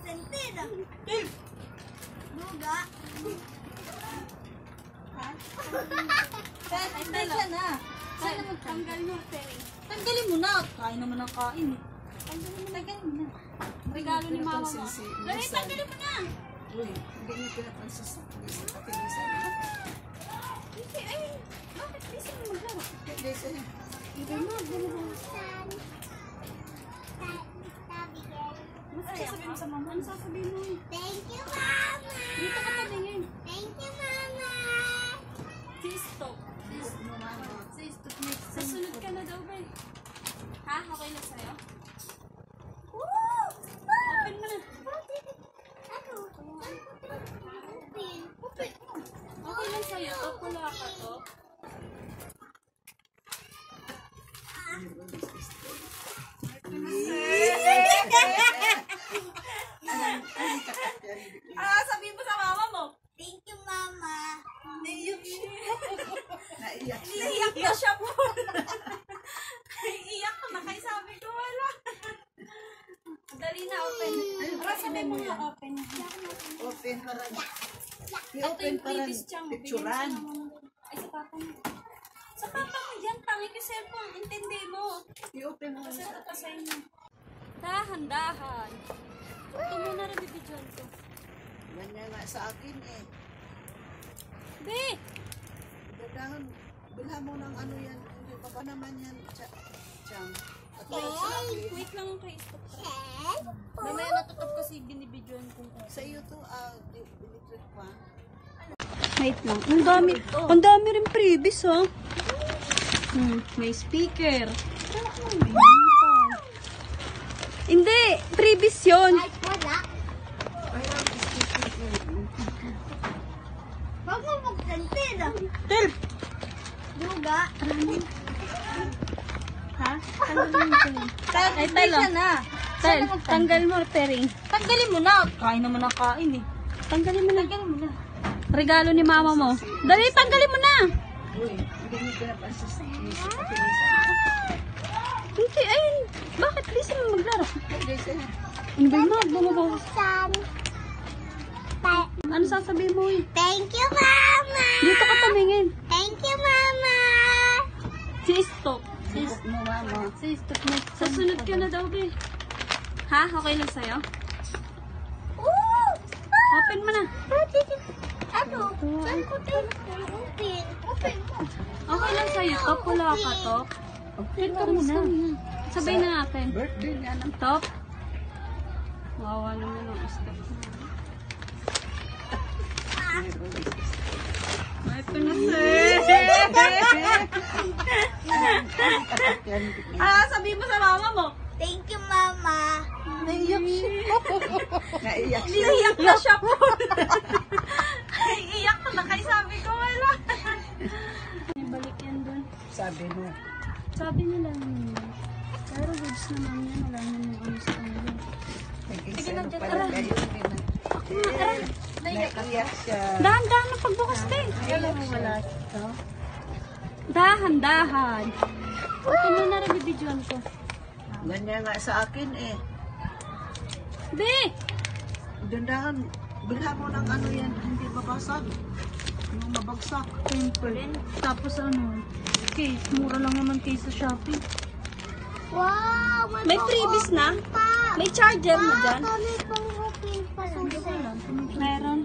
sentida. Buga. Ay, siya na. Sana magtanggal mo, Terry. Tanggalin mo na. Kain naman ang kain. Tanggalin mo na. Regalo ni mama mo. Dali, tanggalin mo na. Uy, hindi niyo pinapansin sa kapilisan. Hindi, ay. Bakit? Bisa mo maglaro. Hindi siya. Hindi mo, Ano sasabihin mo sa mama? Ano sasabihin mo? Thank you, Mama. Dito ka tabingin. Thank you, Mama. Stop. Stop. Sasunod ka na daw, ba? Ha? Okay lang sa'yo? Woo! Open mo na. Ano? Open. Okay lang sa'yo. Top wala ka to. Sabihin mo sa mama mo. Thank you, Mama. Naiyak siya. Naiyak siya. Naiyak na siya po. Naiyak ka na. Kaya sabi ko wala. Dali na, open. Sabi mo nga open. Open para. Ito I-open yung para previous tiyang picturean. Ay, sa papa mo. Sa papa mo yan. Tangi ko cellphone. Intindi mo. I-open mo. Kasi ito pa sa inyo. Dahan-dahan. Ito muna rin bibidyoan ko. Ganyan nga sa akin eh. Be! Dadahan, bilhan mo ng ano yan. Hindi pa ba naman yan, Chang? Wait lang ang kay-stop. Mamaya natutup kasi binibidyoan ko. Sa iyo to, electric fan. Wait lang. Ang dami rin previous, ha? May speaker. Hindi, previous yun. Ay, wala. Huwag mo magsentida. Tel! Buga. Ha? Tanggalin mo ito. Ay, Tel, Tel, tanggal mo, Tering. Tanggalin mo na. Kain naman ang kain, eh. Tanggalin mo na. Regalo ni mama mo. Dali, tanggalin mo na. Uy, hindi niyo pinapansin sa kapilisan. Hindi, ayun. Bakit? Bisa mo maglaro. Hindi siya. Ano ba yung bumabos? Ano sasabihin mo, eh? Thank you, Mama. Dito ka tumingin. Thank you, Mama. Stop. Bukok mo, mama. Stop na. Sasunod ka na daw, be. Ha? Okay lang sa'yo? Woo! Open mo na. Ano? Saan ko tayo? Open. Open mo. Okay lang sa'yo. Top, wala ka, top. Open ka muna. Sabay na natin. Birthday niya ng Top. Wawa naman ang stop. Ay, ito na, sir. Sabihin mo sa mama mo. Thank you, Mama. Naiyak siya. Naiyak siya. Naiyak na siya po. Naiyak ka na. Kaya sabi ko, wala. May balik yan dun. Sabi mo. Sabi nila yun. Pero goods naman yan. Wala naman yung ano sa kanila. Sige na, dyan, tara. Naiyak siya. Dahan-dahan na pagbukas din. Wala ito. Dahan-dahan. Ito muna rin bibidyoan ko. Ganyan nga sa akin eh. Be! Dandahan, bilhan mo ng ano yan, hindi babasag. Yung mabagsak. Temple. Tapos ano, case. Mura lang naman case sa Shopee. Wow! May freebies na? May charger mo dyan? Kami pang open pa lang. Meron.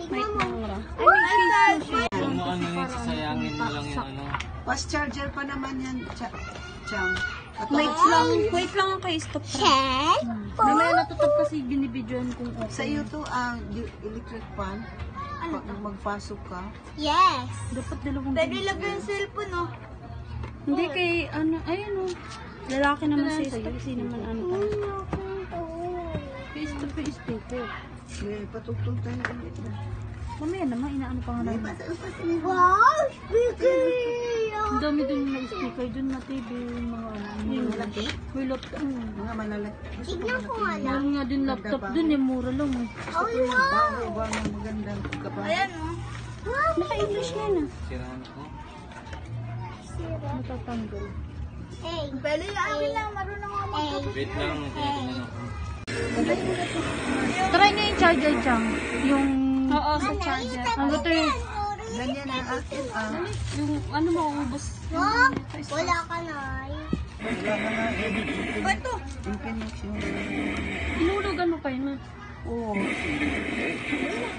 May Tingnan mo. mura. Kung mo ano yun, sasayangin mo lang yung ano. Fast charger pa naman yan, Chang. Wait lang ang kay-stop. Check. Mamaya natutog kasi binibidyoan kung open. Sa iyo to, electric fan. Pag magpasok ka. Yes. Dapat dalawang Pwede lagyan yung cellphone, no? Hindi kay, ano, ayun o. Lalaki naman sa stop. Kasi naman ano tayo. Face to face paper. May patugtog tayo ulit. Mamaya naman, inaano pa nga naman. Wow! Speaker! Ang dami dun na speaker dun na TV. Mga ano. Yung malaki. May laptop. Mga malalaki. Gusto ko Tignan ko nga malaki. lang. Meron nga din laptop dun eh. Mura lang eh. Gusto ko yung bago ba ng magandang kabahay. Ayan, no? Wow! Naka-English yan ah. Sirahan ko. Matatanggal. Hey. Pwede lang lang. Marunong ako mag-cook. Wait lang, nagtitignan ako. Try nyo yung charger, Chang. Yung... Oo, sa charger. Ang battery. Ganyan ang akin, Yung ano mauubos. Wag. Wala ka na. Wala na nga eh. Bato. Yung connection. Inulugan mo pa yun, ma. Oo.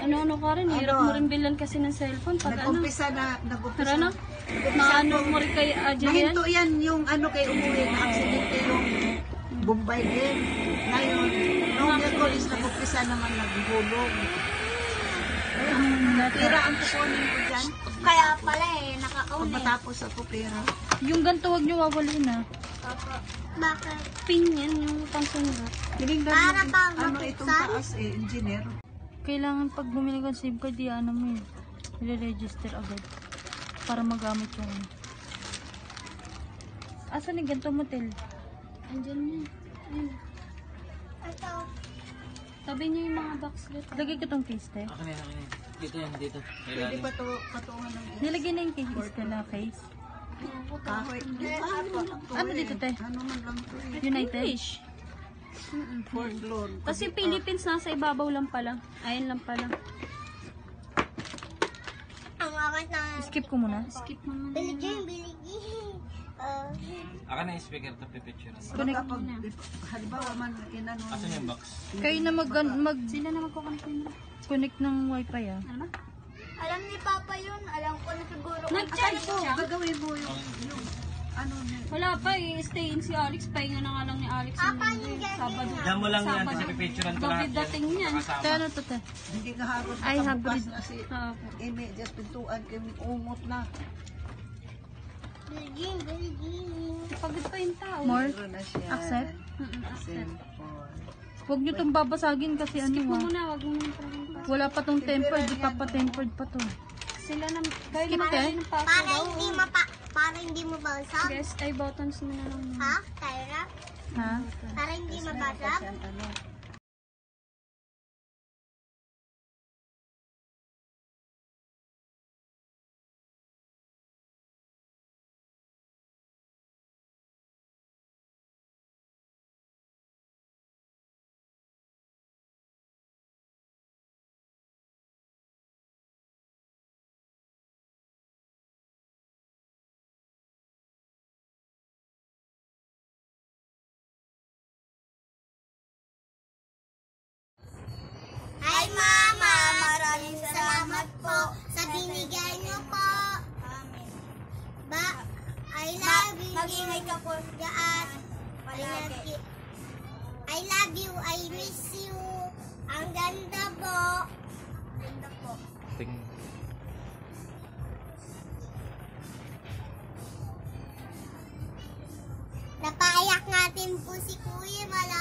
Ano ka rin, hirap mo rin bilan kasi ng cellphone pag ano. Nag-umpisa na, Pero ano? Naano mo rin kay Adja yan? Nahinto yan yung ano kay umuwi na aksidente yung Bombay din. Ngayon, nung Merkulis nag-umpisa naman naghulog. Pera ang kukunin ko dyan. Kaya pala eh, Pag nakakauli. matapos ako pera. Yung ganito huwag nyo wawalin na. Bakit? Pin yan, yung pangsunod. Tinignan Para mo, pang ano itong mabuksan? taas eh, engineer. Kailangan pag bumili ka ng SIM card, di ano mo yun. I-register agad. Para magamit yung... Asan yung ganito motel? Andyan niya. Ayun. Ito. Tabi niya yung mga box lit. Lagay ko tong case, te. Akin yan, akin yan. Dito yan, dito. Pwede pa to patungan ng Nilagay na yung case ka na case. kahoy. Ano dito, te? Ano man lang to eh. United? Fourth floor. Kasi Philippines nasa ibabaw lang pala. Ayun lang pala. Ang akat na. Skip ko muna. Skip mo muna. Biligin, biligin. Akin na yung speaker to pipicture. Connect Kapag, halimbawa man, inano. Asan yung box? Kayo na Sila na magkoconnect ng wifi ah. Ano? Alam ni Papa yun. Alam ko na siguro. Nag-charge siya? Gagawin mo yung ano niya. Wala pa eh. Stay in si Alex. Pahinga na nga lang ni Alex. Sabado. Diyan mo lang yan kasi pipicturean ko lahat Gabi dating niyan. Nakasama. Ano to te? Hindi nga harap Ay, nakabukas hybrid. na si Ah, Amy, just pintuan kayo umot na. Biligin, biligin. pagod pa yung tao. More? Meron na siya. Accept? Cellphone. Huwag nyo itong babasagin kasi Skip mo ano muna. Wag mo muna. wala pa tong tempered. Di pa tempered pa to. Sila na. Skip te? Para hindi mabasag. Guys, ay buttons mo na lang. Ha? Tyra? Ha? Para hindi mabasag? Hi, Mama! Maraming salamat po sa binigay niyo po. I love you. Mag-ingay ka po. Daan. I love you. I miss you. Ang ganda po. Ganda po. Tingin. Napaiyak natin po si Kuya.